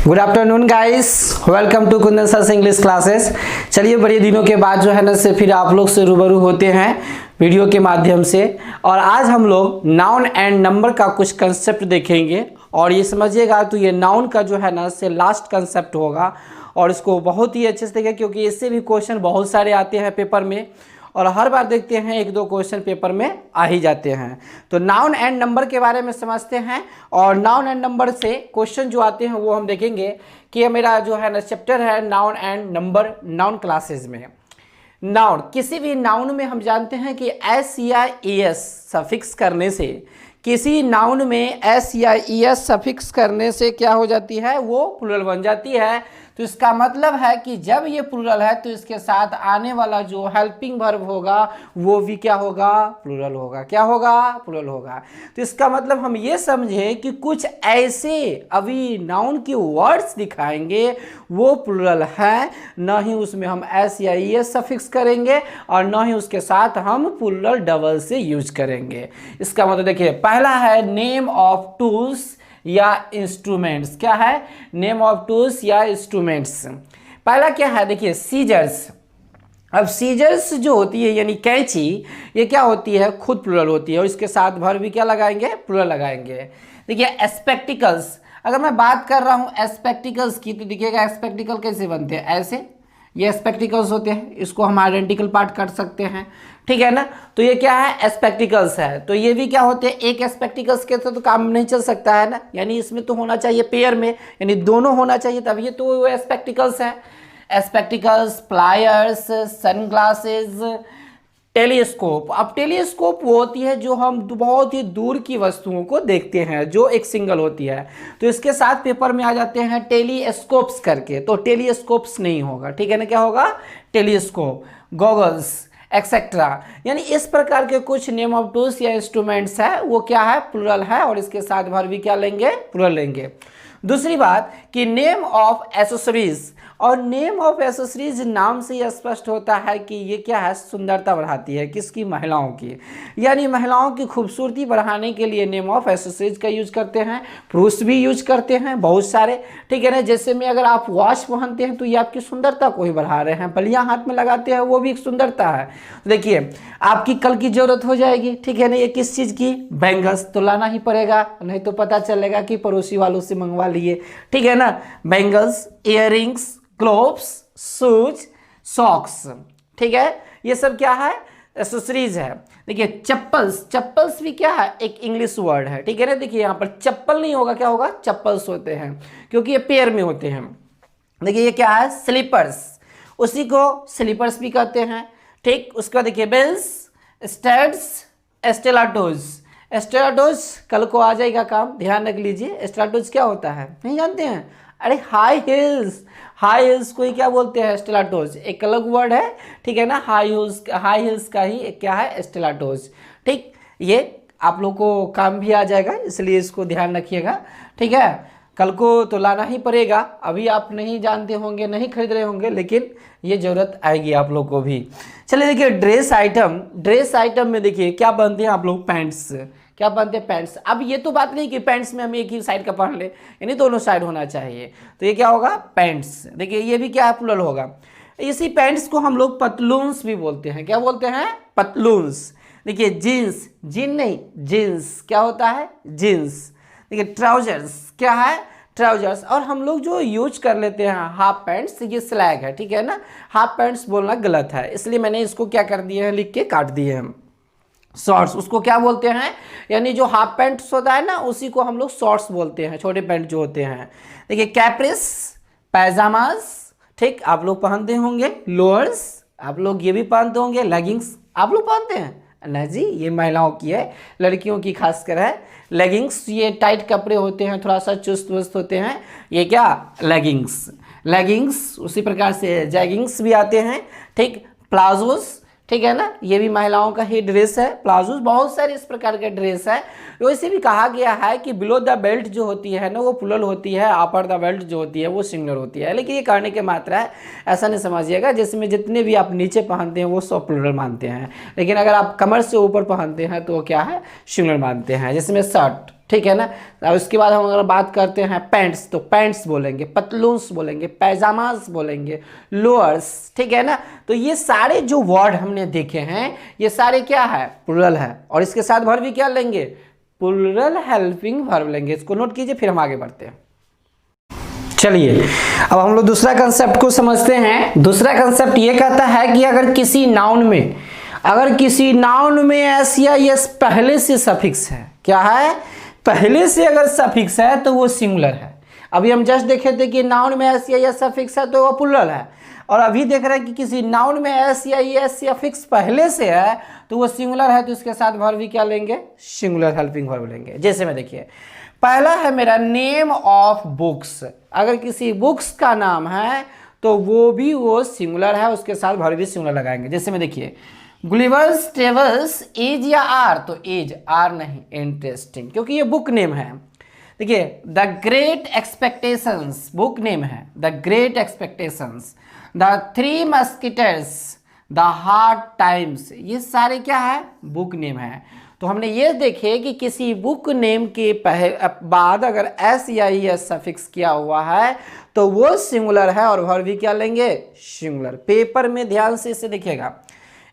Good afternoon guys, welcome to Kundan sir English classes. चलिए, बड़े दिनों के बाद जो है ना से फिर आप लोग से रूबरू होते हैं वीडियो के माध्यम से। और आज हम लोग नाउन एंड नंबर का कुछ कंसेप्ट देखेंगे। और ये समझिएगा तो ये नाउन का जो है ना से लास्ट कंसेप्ट होगा और इसको बहुत ही अच्छे से देखें, क्योंकि इससे भी क्वेश्चन बहुत सारे आते हैं पेपर में और हर बार देखते हैं एक दो क्वेश्चन पेपर में आ ही जाते हैं। तो नाउन एंड नंबर के बारे में समझते हैं और नाउन एंड नंबर से क्वेश्चन जो आते हैं वो हम देखेंगे कि ये मेरा जो है ना चैप्टर है noun and number noun classes में। नाउन, किसी भी नाउन में हम जानते हैं कि एस या ई एस सफिक्स करने से, किसी नाउन में एस या ई एस सफिक्स करने से क्या हो जाती है, वो प्लूरल बन जाती है। तो इसका मतलब है कि जब ये प्लूरल है तो इसके साथ आने वाला जो हेल्पिंग वर्ब होगा वो भी क्या होगा, प्लूरल होगा। क्या होगा, प्लूरल होगा। तो इसका मतलब हम ये समझे कि कुछ ऐसे अभी नाउन के वर्ड्स दिखाएंगे वो प्लूरल है, ना ही उसमें हम एस या ई एस सफिक्स करेंगे और ना ही उसके साथ हम प्लूरल डबल से यूज करेंगे। इसका मतलब देखिए, पहला है नेम ऑफ टूल्स या इंस्ट्रूमेंट्स। क्या है, नेम ऑफ टूल्स या इंस्ट्रूमेंट्स। पहला क्या है, देखिए सीजर्स। अब सीजर्स जो होती है यानी कैंची, ये क्या होती है, खुद प्लूरल होती है और इसके साथ भर भी क्या लगाएंगे, प्लूरल लगाएंगे। देखिए स्पेक्टिकल्स, अगर मैं बात कर रहा हूँ स्पेक्टिकल्स की तो देखिएगा स्पेक्टिकल कैसे बनते हैं, ऐसे ये स्पेक्टिकल्स होते हैं, इसको हम आइडेंटिकल पार्ट कर सकते हैं, ठीक है ना। तो ये क्या है, स्पेक्टिकल्स है। तो ये भी क्या होते हैं, एक स्पेक्टिकल्स के तो काम नहीं चल सकता है ना, यानी इसमें तो होना चाहिए पेयर में, यानी दोनों होना चाहिए तब ये तो वो स्पेक्टिकल्स है। Spectacles, pliers, sunglasses, telescope. अब टेलीस्कोप वो होती है जो हम बहुत ही दूर की वस्तुओं को देखते हैं, जो एक सिंगल होती है। तो इसके साथ पेपर में आ जाते हैं टेलीस्कोप्स करके, तो टेलीस्कोप्स नहीं होगा, ठीक है ना। क्या होगा, टेलीस्कोप, गॉगल्स एक्सेट्रा। यानी इस प्रकार के कुछ नेम ऑफ टूल्स या इंस्ट्रूमेंट्स है वो क्या है, प्लूरल है और इसके साथ भर भी क्या लेंगे, प्लूरल लेंगे। दूसरी बात कि नेम ऑफ एसेसरीज, और नेम ऑफ एसेसरीज नाम से यह स्पष्ट होता है कि ये क्या है, सुंदरता बढ़ाती है, किसकी, महिलाओं की। यानी महिलाओं की खूबसूरती बढ़ाने के लिए नेम ऑफ एसेसरीज का यूज करते हैं, पुरुष भी यूज करते हैं बहुत सारे, ठीक है ना। जैसे में अगर आप वॉच पहनते हैं तो ये आपकी सुंदरता को ही बढ़ा रहे हैं, बलियां हाथ में लगाते हैं वो भी एक सुंदरता है। देखिए आपकी कल की जरूरत हो जाएगी, ठीक है ना, ये किस चीज़ की, बैंगल्स तो लाना ही पड़ेगा, नहीं तो पता चलेगा कि पड़ोसी वालों से मंगवा लिए, ठीक है ना। Bangles, earrings, gloves, shoes, socks, ठीक है, ये सब क्या है, एसेसरीज है। देखिए चप्पल्स, चप्पल्स भी क्या है, एक इंग्लिश वर्ड है, ठीक है ना। देखिए यहाँ पर चप्पल नहीं होगा, क्या होगा, चप्पल्स होते हैं, क्योंकि ये पेयर में होते हैं। देखिए ये क्या है, स्लीपर्स, उसी को स्लीपर्स भी कहते हैं, ठीक। उसका देखिए बेल्स, स्टड्स, एस्टेलाटोज। एस्टेलाटोज कल को आ जाएगा काम, ध्यान रख लीजिए। एस्टेलाटोज क्या होता है, नहीं जानते हैं, अरे हाई हिल्स, हाई हिल्स को ही क्या बोलते हैं, स्टेलाटोज, एक अलग वर्ड है, ठीक है ना। हाई हिल्स का ही क्या है, स्टेलाटोज, ठीक। ये आप लोग को काम भी आ जाएगा, इसलिए इसको ध्यान रखिएगा, ठीक है। कल को तो लाना ही पड़ेगा, अभी आप नहीं जानते होंगे, नहीं खरीद रहे होंगे, लेकिन ये जरूरत आएगी आप लोग को भी। चलिए देखिए ड्रेस आइटम, ड्रेस आइटम में देखिए क्या बनते हैं आप लोग, पैंट्स, क्या बनते हैं, पैंट्स। अब ये तो बात नहीं कि पैंट्स में हम एक ही साइड का पहन ले, यानी दोनों साइड होना चाहिए, तो ये क्या होगा, पैंट्स। देखिए ये भी क्या है, प्लूरल होगा। इसी पैंट्स को हम लोग पतलून्स भी बोलते हैं, क्या बोलते हैं, पतलून्स। देखिए जीन्स, जीन नहीं, जीन्स क्या होता है, जीन्स। देखिए ट्राउजर्स, क्या है, ट्राउजर्स। और हम लोग जो यूज कर लेते हैं हाफ पैंट्स, ये स्लैग है, ठीक है ना। हाफ पैंट्स बोलना गलत है, इसलिए मैंने इसको क्या कर दिए हैं, लिख के काट दिए हैं। शॉर्ट्स, उसको क्या बोलते हैं, यानी जो हाफ पैंट्स होता है ना उसी को हम लोग शॉर्ट्स बोलते हैं, छोटे पैंट जो होते हैं। देखिए कैप्रिस, पैजामास, ठीक, आप लोग पहनते होंगे। लोअर्स, आप लोग ये भी पहनते होंगे। लेगिंग्स आप लोग पहनते हैं, नहीं जी, ये महिलाओं की है, लड़कियों की खासकर है। लेगिंग्स, ये टाइट कपड़े होते हैं, थोड़ा सा चुस्त वुस्त होते हैं, ये क्या, लेगिंग्स। लेगिंग्स उसी प्रकार से जैगिंग्स भी आते हैं, ठीक। प्लाजोस, ठीक है ना, ये भी महिलाओं का ही ड्रेस है। प्लाजो बहुत सारे इस प्रकार के ड्रेस है। वैसे भी कहा गया है कि बिलो द बेल्ट जो होती है ना वो प्लूरल होती है, अपर द बेल्ट जो होती है वो सिंगुलर होती है। लेकिन ये कहने की मात्रा है, ऐसा नहीं समझिएगा जिसमें जितने भी आप नीचे पहनते हैं वो सब प्लूरल मानते हैं, लेकिन अगर आप कमर से ऊपर पहनते हैं तो वो क्या है, सिंगुलर मानते हैं। जिसमें शर्ट, ठीक है ना। अब उसके बाद हम अगर बात करते हैं पैंट्स, तो पैंट्स बोलेंगे, पतलून्स बोलेंगे, पैजामास बोलेंगे, लोअर्स, ठीक है ना। तो ये सारे जो वर्ड हमने देखे हैं ये सारे क्या है, प्लूरल है। और इसके साथ वर्ब भी क्या लेंगे, प्लूरल हेल्पिंग वर्ब लेंगे। इसको नोट कीजिए, फिर हम आगे बढ़ते हैं। चलिए अब हम लोग दूसरा कंसेप्ट को समझते हैं। दूसरा कंसेप्ट ये कहता है कि अगर किसी नाउन में एस या यस पहले से सफिक्स है, क्या है, पहले से अगर सफिक्स है तो वो सिंगुलर है। अभी हम जस्ट देखे थे कि नाउन में एस या यस सफिक्स है तो वो प्लूरल है, और अभी देख रहे हैं कि किसी नाउन में एस या यस या फिक्स पहले से है तो वो सिंगुलर है, तो इसके साथ वर्ब भी क्या लेंगे, सिंगुलर हेल्पिंग वर्ब लेंगे। जैसे में देखिए, पहला है मेरा नेम ऑफ बुक्स। अगर किसी बुक्स का नाम है तो वो भी वो सिंगुलर है, उसके साथ वर्ब भी सिंगुलर लगाएंगे। जैसे में देखिए, गुलिवर्स ट्रेवल्स एज या आर, तो एज, आर नहीं, इंटरेस्टिंग, क्योंकि ये बुक नेम है। देखिए, the great expectations book name है, the great expectations, the three musketeers, the hard times, ये सारे क्या है, बुक नेम है। तो हमने ये देखे कि किसी बुक नेम के बाद अगर एस या एस सफिक्स किया हुआ है तो वो सिंगुलर है, और वर्ब भी क्या लेंगे, सिंगुलर। पेपर में ध्यान से इसे देखिएगा।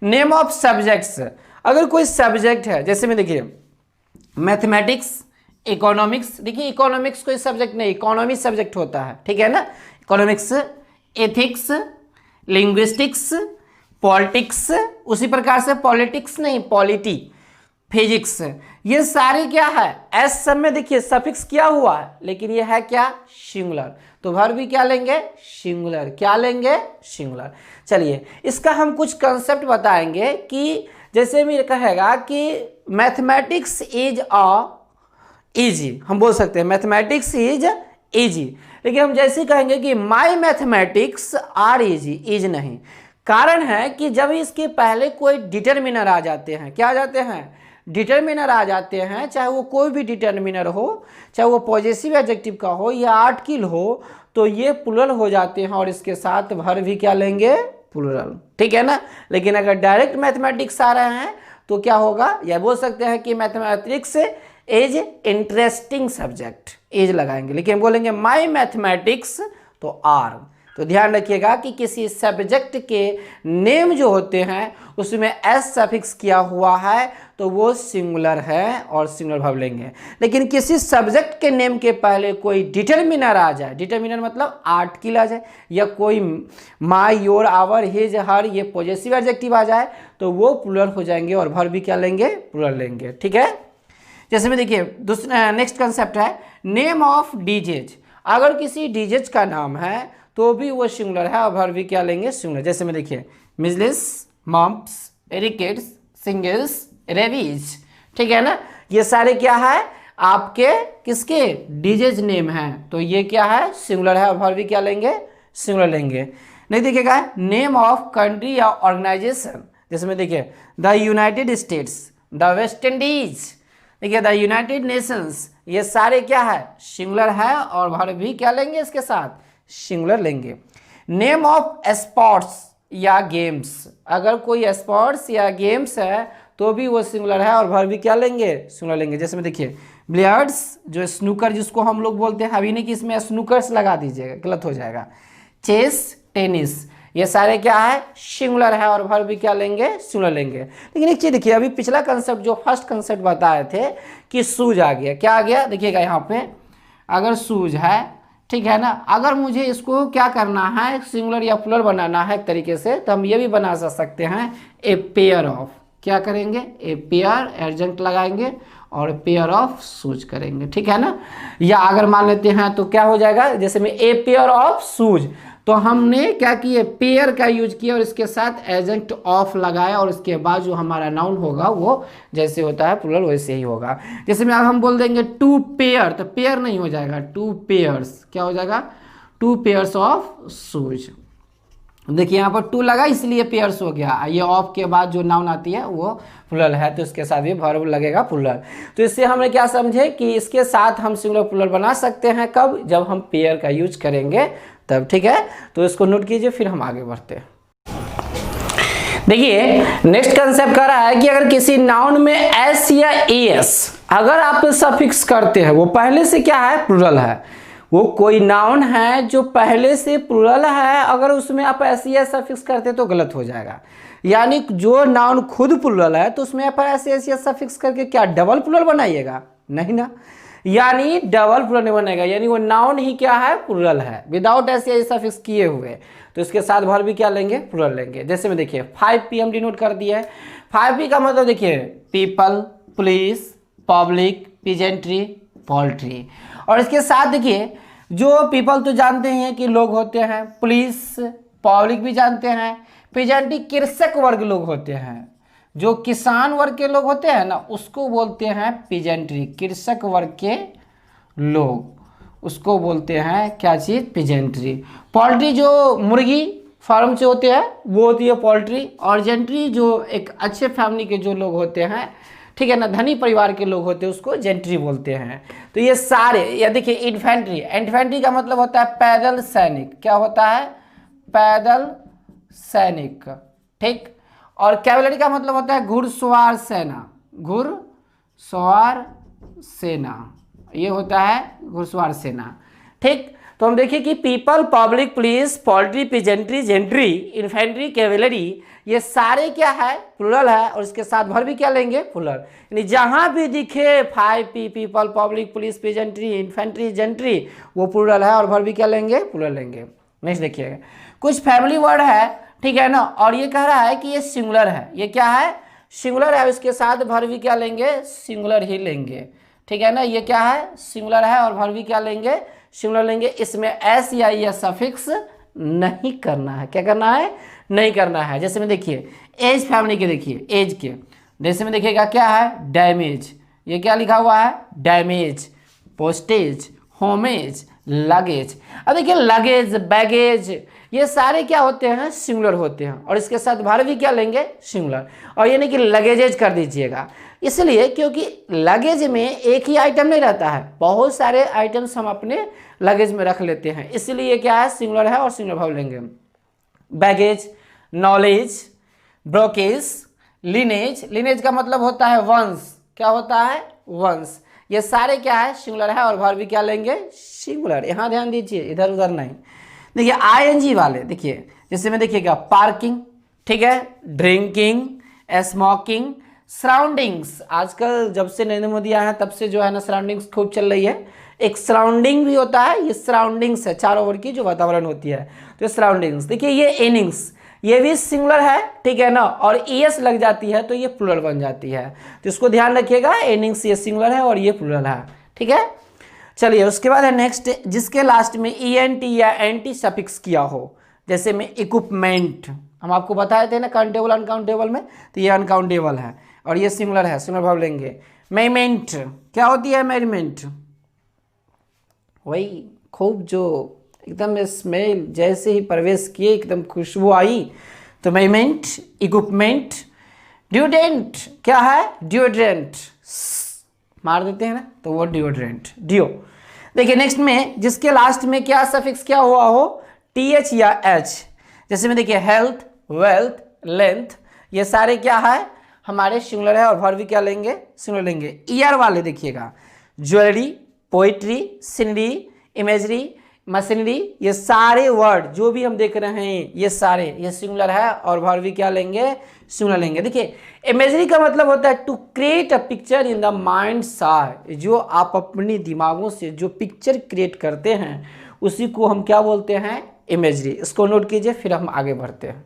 नेम ऑफ सब्जेक्ट्स, अगर कोई सब्जेक्ट है, जैसे में देखिए मैथमेटिक्स, इकोनॉमिक्स, देखिए इकोनॉमिक्स कोई सब्जेक्ट नहीं, इकोनॉमी सब्जेक्ट होता है, ठीक है ना। इकोनॉमिक्स, एथिक्स, लिंग्विस्टिक्स, पॉलिटिक्स, उसी प्रकार से पॉलिटिक्स नहीं, पॉलिटी, फिजिक्स, ये सारे क्या है, एस सब में देखिए सफिक्स किया हुआ है, लेकिन ये है क्या, सिंगुलर, तो वर्ब भी क्या लेंगे, सिंगुलर, क्या लेंगे, सिंगुलर। चलिए इसका हम कुछ कंसेप्ट बताएंगे कि जैसे भी कहेगा कि मैथमेटिक्स इज इजी, हम बोल सकते हैं मैथमेटिक्स इज इजी, लेकिन हम जैसे कहेंगे कि माई मैथमेटिक्स आर इजी, इज नहीं। कारण है कि जब इसके पहले कोई डिटरमिनर आ जाते हैं, क्या आ जाते हैं, डिटरमिनर आ जाते हैं, चाहे वो कोई भी डिटरमिनर हो, चाहे वो पॉजेसिव एडजेक्टिव का हो या आर्टिकल हो, तो ये प्लूरल हो जाते हैं, और इसके साथ वर्ब भी क्या लेंगे, प्लूरल, ठीक है ना। लेकिन अगर डायरेक्ट मैथमेटिक्स आ रहे हैं तो क्या होगा, यह बोल सकते हैं कि mathematics is interesting subject, as लगाएंगे, लेकिन बोलेंगे माई मैथमेटिक्स तो आर। तो ध्यान रखिएगा कि किसी सब्जेक्ट के नेम जो होते हैं उसमें एस सफिक्स किया हुआ है तो वो सिंगुलर है और सिंगुलर वर्ब लेंगे। लेकिन किसी सब्जेक्ट के नेम के पहले कोई डिटरमिनर आ जाए, डिटरमिनर मतलब आर्टिकल आ जाए, या कोई माई, योर, आवर, हिज, हर, ये पॉजेसिव एडजेक्टिव आ जाए तो वो प्लूरल हो जाएंगे, और वर्ब भी क्या लेंगे, प्लूरल लेंगे, ठीक है। जैसे में देखिए दूसरा नेक्स्ट कंसेप्ट है नेम ऑफ डीजेज। अगर किसी डीजेज का नाम है तो भी वो सिंगुलर है, और वर्ब भी क्या लेंगे, सिंगुलर। जैसे में देखिए मिजलिस, मम्प्स, रिकेट्स, सिंगल्स, रेबीज, ठीक है ना। ये सारे क्या है आपके किसके, डीजेज नेम हैं, तो ये क्या है, सिंगुलर है, और वर्ब भी क्या लेंगे, सिंगुलर लेंगे। नहीं देखिएगा नेम ऑफ कंट्री या ऑर्गेनाइजेशन, जैसे में देखिए the United states, the West Indies, देखिए द यूनाइटेड नेशंस, ये सारे क्या है, सिंगुलर है, और वर्ब भी क्या लेंगे, इसके साथ सिंगुलर लेंगे। नेम ऑफ स्पोर्ट्स या गेम्स, अगर कोई स्पोर्ट्स या गेम्स है तो भी वो सिंगुलर है, और वर्ब भी क्या लेंगे, सिंगुलर लेंगे। जैसे में देखिए बिलियर्ड्स, जो स्नूकर जिसको हम लोग बोलते हैं, अभी नहीं कि इसमें स्नूकर्स लगा दीजिएगा, गलत हो जाएगा। चेस, टेनिस, ये सारे क्या है, सिंगुलर है, और वर्ब भी क्या लेंगे, सिंगुलर लेंगे। लेकिन एक चीज देखिए, अभी पिछला कंसेप्ट जो फर्स्ट कंसेप्ट बताए थे कि शूज आ गया, क्या आ गया, देखिएगा यहाँ पे अगर शूज है, ठीक है ना, अगर मुझे इसको क्या करना है, सिंगुलर या प्लूरल बनाना है एक तरीके से, तो हम ये भी बना सकते हैं ए पेयर ऑफ, क्या करेंगे, ए पेयर एडजेक्ट लगाएंगे और पेयर ऑफ शूज करेंगे, ठीक है ना। या अगर मान लेते हैं तो क्या हो जाएगा, जैसे में ए पेयर ऑफ शूज, तो हमने क्या किए, पेयर का यूज किया और इसके साथ एडजेक्ट ऑफ लगाया, और उसके बाद जो हमारा नाउन होगा वो जैसे होता है प्लूरल वैसे ही होगा। जैसे में अब हम बोल देंगे टू पेयर, तो पेयर नहीं हो जाएगा, टू पेयर्स, क्या हो जाएगा, टू पेयर्स ऑफ शूज, देखिए यहाँ पर टू लगा इसलिए पेयर्स हो गया। ये ऑफ के बाद जो नाउन आती है वो प्लूरल है, तो इसके साथ भी वर्ब लगेगा प्लूरल। तो इससे हमने क्या समझे कि इसके साथ हम सिंगुलर प्लूरल बना सकते हैं, कब? जब हम पेयर का यूज करेंगे तब, ठीक है। तो इसको नोट कीजिए, फिर हम आगे बढ़ते हैं। देखिए नेक्स्ट कंसेप्ट कर रहा है कि अगर किसी नाउन में एस या एस अगर आप सफिक्स करते हैं, वो पहले से क्या है? प्लूरल है। वो कोई नाउन है जो पहले से प्लूरल है, अगर उसमें आप एस या सफिक्स करते तो गलत हो जाएगा। यानी जो नाउन खुद प्लूरल है तो उसमें आप एस या सफिक्स करके क्या डबल प्लूरल बनाइएगा? नहीं ना, यानी डबल प्लूरल नहीं बनेगा। यानी वो नाउन ही क्या है? प्लूरल है, विदाउट एस या सफिक्स किए हुए। तो इसके साथ वर्ब भी क्या लेंगे? प्लूरल लेंगे। जैसे में देखिए 5 PM डिनोट कर दिया है। 5P का मतलब देखिए people, police, public, peasantry, poultry. और इसके साथ देखिए जो पीपल तो जानते हैं कि लोग होते हैं, पुलिस, पब्लिक भी जानते हैं, पीजेंट्री कृषक वर्ग लोग होते हैं, जो किसान वर्ग के लोग होते हैं ना उसको बोलते हैं पीजेंट्री। कृषक वर्ग के लोग उसको बोलते हैं क्या चीज़? पीजेंट्री। पोल्ट्री जो मुर्गी फार्म से होते हैं वो होती है पोल्ट्री। और जेंट्री जो एक अच्छे फैमिली के जो लोग होते हैं, ठीक है ना, धनी परिवार के लोग होते हैं, उसको जेंट्री बोलते हैं। तो ये सारे, या देखिए इन्फेंट्री। इन्फेंट्री का मतलब होता है पैदल सैनिक। क्या होता है? पैदल सैनिक, ठीक। और कैवलरी का मतलब होता है घुड़सवार सेना। घुड़सवार सेना, ये होता है घुड़सवार सेना, ठीक। तो हम देखिए कि people, public, police, poultry, peasantry, gentry, infantry, cavalry, ये सारे क्या है? प्लूरल है। और इसके साथ वर्ब भी क्या लेंगे? प्लूरल। यानी जहां भी दिखे 5P, people, public, police, peasantry, infantry, gentry, वो प्लूरल है और वर्ब भी क्या लेंगे? प्लूरल लेंगे। नेक्स्ट देखिएगा, कुछ फैमिली वर्ड है, ठीक है ना, और ये कह रहा है कि ये सिंगुलर है। ये क्या है? सिंगुलर है। उसके साथ वर्ब भी क्या लेंगे? सिंगुलर ही लेंगे, ठीक है ना। ये क्या है? सिंगुलर है और वर्ब भी क्या लेंगे? सिंगुलर लेंगे। इसमें एस या सफिक्स नहीं करना है। क्या करना है? नहीं करना है। जैसे में देखिए एज फैमिली के, देखिए एज के, जैसे में देखिएगा क्या है? डैमेज। ये क्या लिखा हुआ है? Damage, postage, homage, luggage. अब देखिए लगेज, बैगेज, ये सारे क्या होते हैं? सिंगुलर होते हैं। और इसके साथ वर्ब भी क्या लेंगे? सिंगुलर। और ये नहीं कि लगेजेज कर दीजिएगा, इसलिए क्योंकि लगेज में एक ही आइटम नहीं रहता है, बहुत सारे आइटम्स हम अपने लगेज में रख लेते हैं, इसलिए क्या है? सिंगुलर है और सिंगुलर वर्ब लेंगे। Baggage, knowledge, brokerage, lineage. Lineage का मतलब होता है वंश। क्या होता है? वंश। ये सारे क्या है? सिंगुलर है और वर्ब भी क्या लेंगे? सिंगुलर। यहाँ ध्यान दीजिए, इधर उधर नहीं। देखिए ING वाले, देखिए जैसे में देखिएगा पार्किंग, ठीक है, ड्रिंकिंग, स्मोकिंग, सराउंडिंग्स। आजकल जब से नरेंद्र मोदी आए हैं तब से जो है ना सराउंडिंग्स खूब चल रही है। एक सराउंडिंग भी होता है, ये सराउंडिंग्स है, चारों ओर की जो वातावरण होती है, तो सराउंडिंग्स। देखिए ये इनिंग्स, ये भी सिंगुलर है, ठीक है ना, और ES लग जाती है तो ये प्लूरल बन जाती है। तो इसको ध्यान रखिएगा, इनिंग्स ये सिंगुलर है और ये प्लूरल है, ठीक है। चलिए उसके बाद है नेक्स्ट, जिसके लास्ट में ENT या NT सफिक्स किया हो, जैसे में इक्विपमेंट। हम आपको बताए थे ना काउंटेबल अनकाउंटेबल में, तो ये अनकाउंटेबल है और ये सिंगुलर है, सिंगुलर वर्ब लेंगे। मेमेंट, क्या होती है मेमेंट? वही खूब जो एकदम स्मेल जैसे ही प्रवेश किए एकदम खुशबू आई, तो मेमेंट, इक्विपमेंट। डिओड्रेंट, क्या है? डिओड्रेंट, मार देते हैं ना तो वो डिओड्रेंट, डिओ। देखिए नेक्स्ट में जिसके लास्ट में क्या सफिक्स क्या हुआ हो? TH या H। जैसे में देखिए हेल्थ, वेल्थ, लेंथ, ये सारे क्या है? हमारे सिंगुलर है और वर्ब भी क्या लेंगे? सिंगुलर लेंगे। ER वाले देखिएगा jewellery, poetry, scenery, imagery, machinery, ये सारे वर्ड जो भी हम देख रहे हैं ये सारे ये सिंगुलर है और वर्ब भी क्या लेंगे? सिंगुलर लेंगे। देखिए इमेजरी का मतलब होता है to create a picture in the mind eye. जो आप अपनी दिमागों से जो पिक्चर क्रिएट करते हैं उसी को हम क्या बोलते हैं? इमेजरी। इसको नोट कीजिए, फिर हम आगे बढ़ते हैं।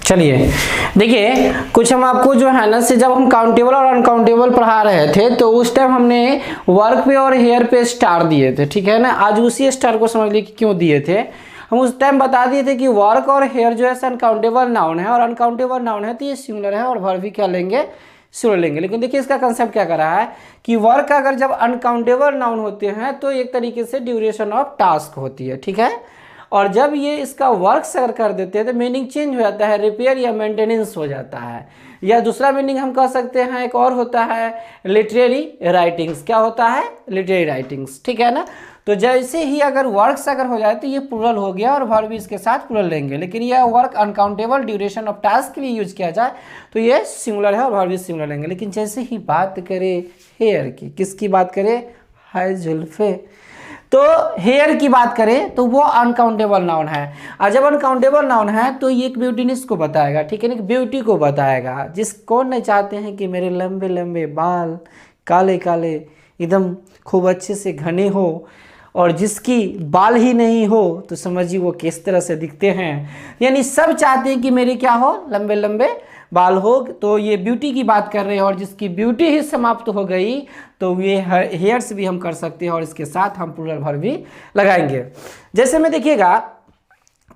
चलिए देखिए कुछ हम आपको जो है ना से जब हम काउंटेबल और अनकाउंटेबल पढ़ा रहे थे तो उस टाइम हमने वर्क पे और हेयर पे स्टार दिए थे, ठीक है ना। आज उसी स्टार को समझ लीजिए कि क्यों दिए थे। हम उस टाइम बता दिए थे कि वर्क और हेयर जो है अनकाउंटेबल नाउन है और अनकाउंटेबल नाउन है तो ये सिंगुलर है और वर्ब भी क्या लेंगे? सिंगुलर लेंगे। लेकिन देखिए इसका कंसेप्ट क्या कर रहा है कि वर्क अगर जब अनकाउंटेबल नाउन होते हैं तो एक तरीके से ड्यूरेशन ऑफ टास्क होती है, ठीक है। और जब ये इसका वर्क्स अगर कर देते हैं तो मीनिंग चेंज हो जाता है, रिपेयर या मेंटेनेंस हो जाता है। या दूसरा मीनिंग हम कह सकते हैं एक और होता है लिटरेरी राइटिंग्स। क्या होता है? लिटरेरी राइटिंग्स, ठीक है ना। तो जैसे ही अगर वर्क्स अगर हो जाए तो ये प्लूरल हो गया और वर्ब भी इसके साथ प्लूरल लेंगे। लेकिन यह work uncountable duration of task के लिए यूज किया जाए तो ये सिंगुलर है और वर्ब भी सिंगुलर लेंगे। लेकिन जैसे ही बात करें हेयर की, किसकी बात करें? हाय जुल्फे, तो हेयर की बात करें तो वो अनकाउंटेबल नाउन है। और जब अनकाउंटेबल नाउन है तो ये एक ब्यूटीनेस को बताएगा, ठीक है ना, ब्यूटी को बताएगा। जिस कौन नहीं चाहते हैं कि मेरे लंबे लंबे बाल काले काले एकदम खूब अच्छे से घने हो, और जिसकी बाल ही नहीं हो तो समझिए वो किस तरह से दिखते हैं। यानी सब चाहते हैं कि मेरे क्या हो? लंबे लंबे बाल हो। तो ये ब्यूटी की बात कर रहे हैं, और जिसकी ब्यूटी ही समाप्त हो गई तो ये हेयर्स भी हम कर सकते हैं और इसके साथ हम प्लूरल वर्ब भी लगाएंगे। जैसे में देखिएगा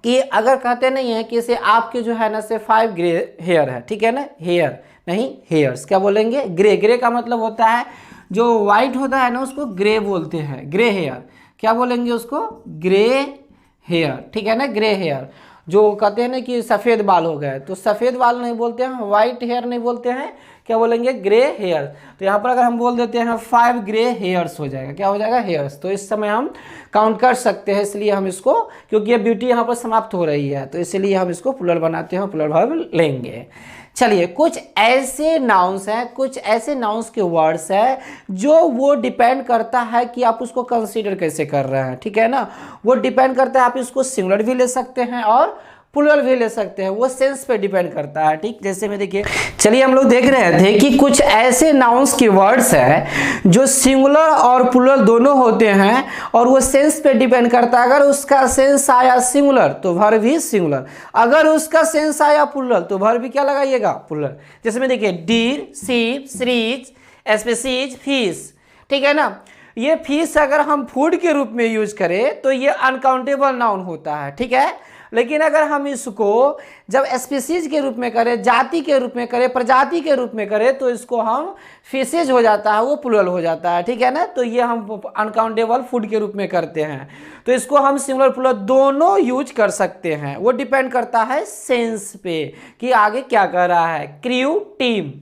कि अगर कहते नहीं है कि इसे आपके जो है ना से 5 ग्रे हेयर है, ठीक है ना, हेयर नहीं हेयर्स, क्या बोलेंगे? ग्रे। ग्रे का मतलब होता है जो वाइट होता है ना उसको ग्रे बोलते हैं, ग्रे हेयर। क्या बोलेंगे उसको? ग्रे हेयर, ठीक है ना, ग्रे हेयर। जो कहते हैं ना कि सफ़ेद बाल हो गए तो सफ़ेद बाल नहीं बोलते हैं, वाइट हेयर नहीं बोलते हैं, क्या बोलेंगे? Grey hair. तो यहाँ पर अगर हम बोल देते हैं 5 ग्रे हेयर्स हो जाएगा, क्या हो जाएगा? हेयर्स। तो इस समय हम काउंट कर सकते हैं, इसलिए हम इसको, क्योंकि ये ब्यूटी यहाँ पर समाप्त हो रही है तो इसलिए हम इसको प्लूरल बनाते हैं, प्लूरल वर्ब लेंगे। चलिए, कुछ ऐसे नाउन्स हैं, कुछ ऐसे नाउन्स के वर्ड्स हैं जो वो डिपेंड करता है कि आप उसको कंसीडर कैसे कर रहे हैं, ठीक है ना। वो डिपेंड करता है, आप इसको सिंगुलर भी ले सकते हैं और प्लूरल भी ले सकते हैं, वो सेंस पे डिपेंड करता है, ठीक। जैसे में देखिए, चलिए हम लोग देख रहे थे कि कुछ ऐसे नाउन्स के वर्ड्स हैं जो सिंगुलर और प्लूरल दोनों होते हैं और वो सेंस पे डिपेंड करता है। अगर उसका सेंस आया सिंगुलर तो वर्ब भी सिंगुलर, अगर उसका सेंस आया प्लूरल तो वर्ब भी क्या लगाइएगा? प्लूरल। जैसे में देखिए, डीर, शीप, श्रीज, स्पीशीज, फिश, ठीक है ना। ये फिश अगर हम फूड के रूप में यूज करें तो ये अनकाउंटेबल नाउन होता है, ठीक है। लेकिन अगर हम इसको जब स्पीसीज के रूप में करें, जाति के रूप में करें, प्रजाति के रूप में करें तो इसको हम फिशेज हो जाता है, वो प्लूरल हो जाता है, ठीक है ना। तो ये हम अनकाउंटेबल फूड के रूप में करते हैं, तो इसको हम सिंगुलर प्लूरल दोनों यूज कर सकते हैं। वो डिपेंड करता है सेंस पे कि आगे क्या कर रहा है। Crew, team.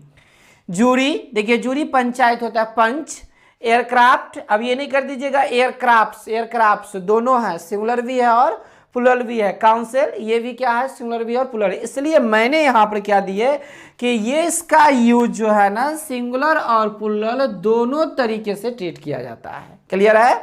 जूरी, देखिए जूरी पंचायत होता है, पंच। एयरक्राफ्ट, अब ये नहीं कर दीजिएगा एयरक्राफ्ट्स, एयरक्राफ्ट्स दोनों है, सिंगुलर भी है और प्लूरल भी है। काउंसिल, ये भी क्या है? सिंगुलर भी और प्लूरल। इसलिए मैंने यहाँ पर क्या दिए कि ये इसका यूज जो है ना सिंगुलर और प्लूरल दोनों तरीके से ट्रीट किया जाता है। क्लियर है?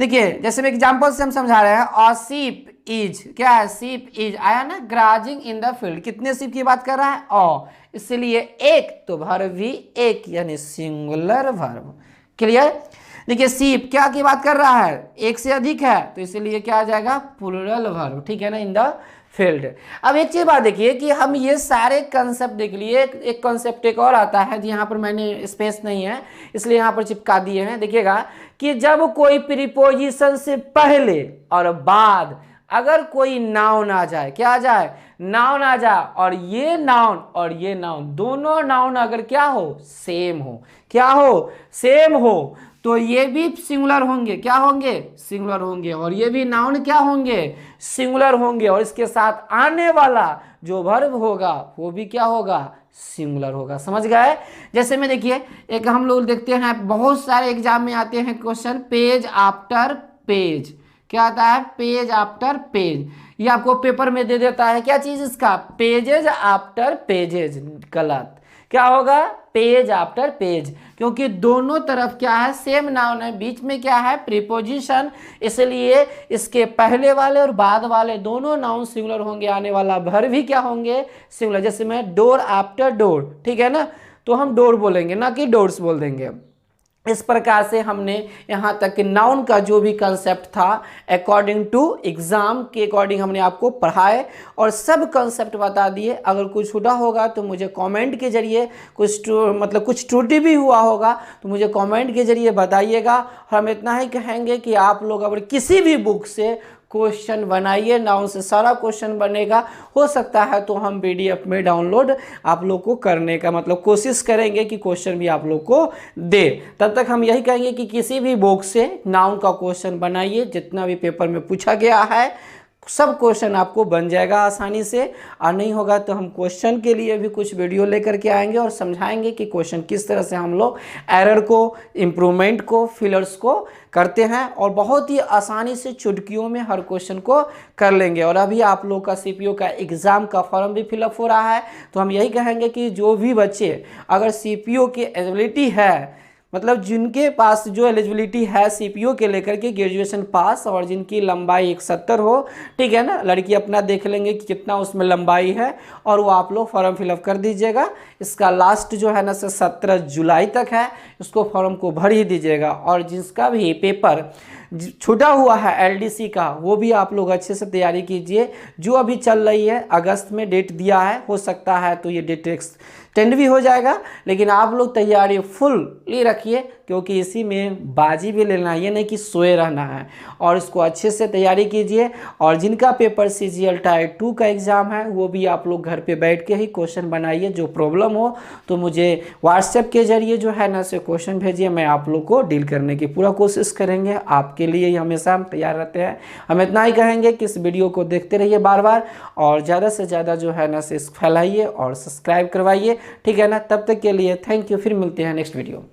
देखिए, जैसे मैं एग्जांपल से हम समझा रहे हैं, अ शीप इज, क्या है? शीप इज आया ना, ग्राजिंग इन द फील्ड। कितने शीप की बात कर रहा है? अ, इसलिए एक, तो वर्ब भी एक, यानी सिंगुलर वर्ब। क्लियर? देखिए, शीप क्या की बात कर रहा है? एक से अधिक है, तो इसलिए क्या आ जाएगा? प्लूरल वर्ब, ठीक है ना, इन द फील्ड। अब एक चीज बात देखिए कि हम ये सारे कंसेप्ट देख लिए, एक कंसेप्ट एक और आता है, यहाँ पर मैंने स्पेस नहीं है इसलिए यहाँ पर चिपका दिए हैं। देखिएगा कि जब कोई प्रीपोजिशन से पहले और बाद अगर कोई नाउन आ जाए, क्या आ जाए? नाउन आ जाए, और ये नाउन दोनों नाउन अगर क्या हो? सेम हो। क्या हो? सेम हो, तो ये भी सिंगुलर होंगे। क्या होंगे? सिंगुलर होंगे। और ये भी नाउन क्या होंगे? सिंगुलर होंगे। और इसके साथ आने वाला जो वर्ब होगा वो भी क्या होगा? सिंगुलर होगा। समझ गए? जैसे में देखिए, एक हम लोग देखते हैं बहुत सारे एग्जाम में आते हैं क्वेश्चन, पेज आफ्टर पेज। क्या आता है? Page after page. ये आपको पेपर में दे देता है, क्या चीज इसका? Pages after pages. गलत। क्या होगा? पेज आफ्टर पेज, क्योंकि दोनों तरफ क्या है? सेम नाउन है, बीच में क्या है? प्रीपोजिशन, इसलिए इसके पहले वाले और बाद वाले दोनों नाउन सिंगुलर होंगे, आने वाला वर्ब भी क्या होंगे? सिंगुलर। जैसे में डोर आफ्टर डोर, ठीक है ना, तो हम डोर बोलेंगे ना कि डोर्स बोल देंगे। इस प्रकार से हमने यहाँ तक कि नाउन का जो भी कंसेप्ट था अकॉर्डिंग टू एग्जाम के अकॉर्डिंग हमने आपको पढ़ाए और सब कंसेप्ट बता दिए। अगर कुछ छूटा होगा तो मुझे कमेंट के जरिए, कुछ त्रुटि भी हुआ होगा तो मुझे कमेंट के जरिए बताइएगा। हम इतना ही कहेंगे कि आप लोग अगर किसी भी बुक से क्वेश्चन बनाइए, नाउन से सारा क्वेश्चन बनेगा, हो सकता है तो हम पीडीएफ में डाउनलोड आप लोग को करने का कोशिश करेंगे कि क्वेश्चन भी आप लोग को दे। तब तक हम यही कहेंगे कि किसी भी बुक से नाउन का क्वेश्चन बनाइए, जितना भी पेपर में पूछा गया है सब क्वेश्चन आपको बन जाएगा आसानी से। और नहीं होगा तो हम क्वेश्चन के लिए भी कुछ वीडियो लेकर के आएंगे और समझाएंगे कि क्वेश्चन किस तरह से हम लोग एरर को, इम्प्रूवमेंट को, फिलर्स को करते हैं और बहुत ही आसानी से चुटकियों में हर क्वेश्चन को कर लेंगे। और अभी आप लोग का सीपीओ का एग्ज़ाम का फॉर्म भी फिलअप हो रहा है, तो हम यही कहेंगे कि जो भी बच्चे अगर सीपीओ की एलिजिबिलिटी है, मतलब जिनके पास जो एलिजिबिलिटी है सीपीओ के लेकर के ग्रेजुएशन पास और जिनकी लंबाई 170 हो, ठीक है ना, लड़की अपना देख लेंगे कि कितना उसमें लंबाई है और वो आप लोग फॉर्म फिलअप कर दीजिएगा। इसका लास्ट जो है ना 17 जुलाई तक है, इसको फॉर्म को भर ही दीजिएगा। और जिसका भी पेपर छूटा हुआ है एलडीसी का, वो भी आप लोग अच्छे से तैयारी कीजिए। जो अभी चल रही है, अगस्त में डेट दिया है, हो सकता है तो ये डेट एक्सटेंड भी हो जाएगा, लेकिन आप लोग तैयारी फुल्ली रखिए क्योंकि इसी में बाजी भी लेना है, ये नहीं कि सोए रहना है। और इसको अच्छे से तैयारी कीजिए। और जिनका पेपर सीजीएल टाइप 2 का एग्ज़ाम है, वो भी आप लोग घर पे बैठ के ही क्वेश्चन बनाइए। जो प्रॉब्लम हो तो मुझे व्हाट्सएप के जरिए जो है ना से क्वेश्चन भेजिए, मैं आप लोग को डील करने की पूरा कोशिश करेंगे। आपके लिए ही हमेशा हम तैयार रहते हैं। हम इतना ही कहेंगे कि इस वीडियो को देखते रहिए बार बार और ज़्यादा से ज़्यादा जो है ना से फैलाइए और सब्सक्राइब करवाइए, ठीक है ना। तब तक के लिए थैंक यू, फिर मिलते हैं नेक्स्ट वीडियो।